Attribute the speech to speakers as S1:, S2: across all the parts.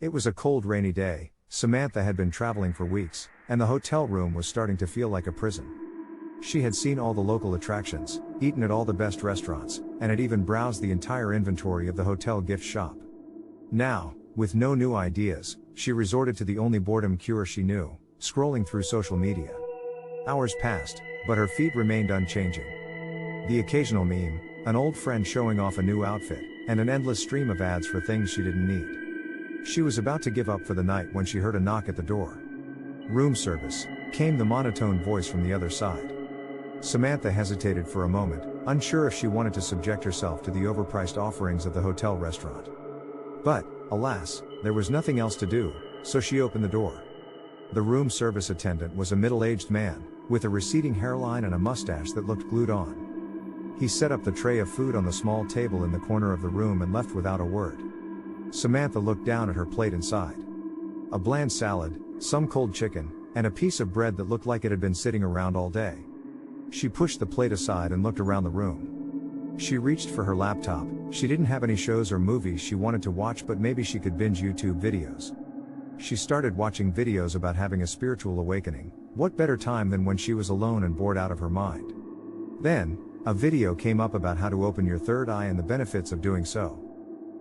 S1: It was a cold, rainy day. Samantha had been traveling for weeks, and the hotel room was starting to feel like a prison. She had seen all the local attractions, eaten at all the best restaurants, and had even browsed the entire inventory of the hotel gift shop. Now, with no new ideas, she resorted to the only boredom cure she knew: scrolling through social media. Hours passed, but her feed remained unchanging. The occasional meme, an old friend showing off a new outfit, and an endless stream of ads for things she didn't need. She was about to give up for the night when she heard a knock at the door. "Room service," came the monotone voice from the other side. Samantha hesitated for a moment, unsure if she wanted to subject herself to the overpriced offerings of the hotel restaurant. But, alas, there was nothing else to do, so she opened the door. The room service attendant was a middle-aged man, with a receding hairline and a mustache that looked glued on. He set up the tray of food on the small table in the corner of the room and left without a word. Samantha looked down at her plate inside. A bland salad, some cold chicken, and a piece of bread that looked like it had been sitting around all day. She pushed the plate aside and looked around the room. She reached for her laptop. She didn't have any shows or movies she wanted to watch, but maybe she could binge YouTube videos. She started watching videos about having a spiritual awakening. What better time than when she was alone and bored out of her mind? Then, a video came up about how to open your third eye and the benefits of doing so.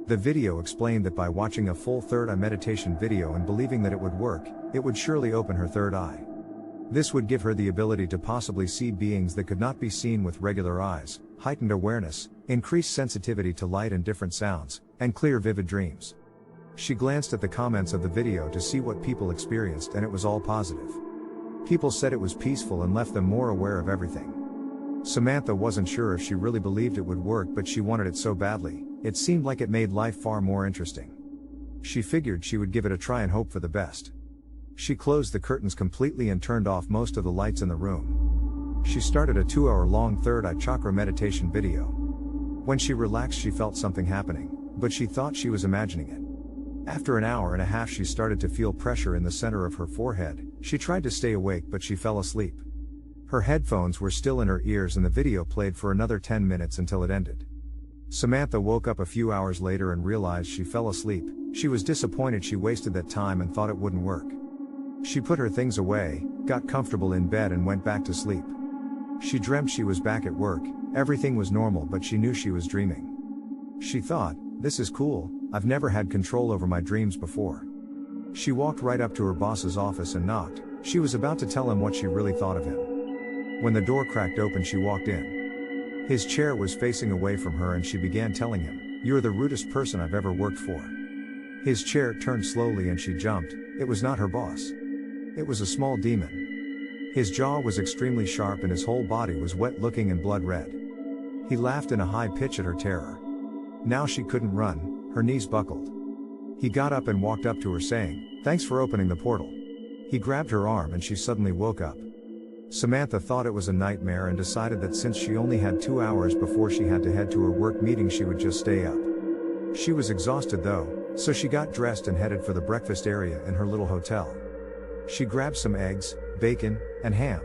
S1: The video explained that by watching a full third eye meditation video and believing that it would work, it would surely open her third eye. This would give her the ability to possibly see beings that could not be seen with regular eyes, heightened awareness, increased sensitivity to light and different sounds, and clear vivid dreams. She glanced at the comments of the video to see what people experienced, and it was all positive. People said it was peaceful and left them more aware of everything. Samantha wasn't sure if she really believed it would work, but she wanted it so badly. It seemed like it made life far more interesting. She figured she would give it a try and hope for the best. She closed the curtains completely and turned off most of the lights in the room. She started a 2-hour-long third eye chakra meditation video. When she relaxed, she felt something happening, but she thought she was imagining it. After an hour and a half, she started to feel pressure in the center of her forehead. She tried to stay awake, but she fell asleep. Her headphones were still in her ears and the video played for another 10 minutes until it ended. Samantha woke up a few hours later and realized she fell asleep. She was disappointed she wasted that time and thought it wouldn't work. She put her things away, got comfortable in bed and went back to sleep. She dreamt she was back at work. Everything was normal, but she knew she was dreaming. She thought, "This is cool, I've never had control over my dreams before." She walked right up to her boss's office and knocked. She was about to tell him what she really thought of him. When the door cracked open, she walked in. His chair was facing away from her and she began telling him, "You're the rudest person I've ever worked for." His chair turned slowly and she jumped. It was not her boss. It was a small demon. His jaw was extremely sharp and his whole body was wet-looking and blood-red. He laughed in a high pitch at her terror. Now she couldn't run, her knees buckled. He got up and walked up to her saying, "Thanks for opening the portal." He grabbed her arm and she suddenly woke up. Samantha thought it was a nightmare and decided that since she only had 2 hours before she had to head to her work meeting, she would just stay up. She was exhausted though, so she got dressed and headed for the breakfast area in her little hotel. She grabbed some eggs, bacon, and ham.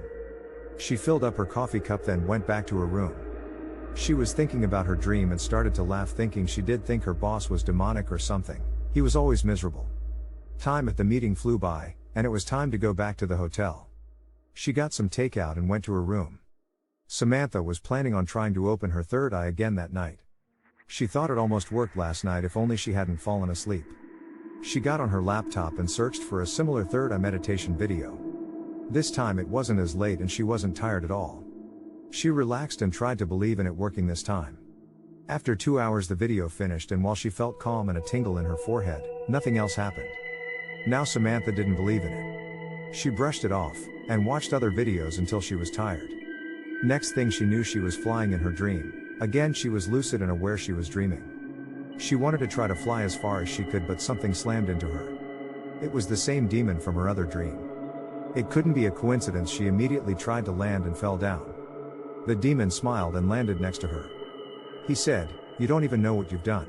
S1: She filled up her coffee cup, then went back to her room. She was thinking about her dream and started to laugh, thinking she did think her boss was demonic or something. He was always miserable. Time at the meeting flew by, and it was time to go back to the hotel. She got some takeout and went to her room. Samantha was planning on trying to open her third eye again that night. She thought it almost worked last night if only she hadn't fallen asleep. She got on her laptop and searched for a similar third eye meditation video. This time it wasn't as late and she wasn't tired at all. She relaxed and tried to believe in it working this time. After 2 hours the video finished, and while she felt calm and a tingle in her forehead, nothing else happened. Now Samantha didn't believe in it. She brushed it off, and watched other videos until she was tired. Next thing she knew, she was flying in her dream. Again she was lucid and aware she was dreaming. She wanted to try to fly as far as she could, but something slammed into her. It was the same demon from her other dream. It couldn't be a coincidence. She immediately tried to land and fell down. The demon smiled and landed next to her. He said, "You don't even know what you've done."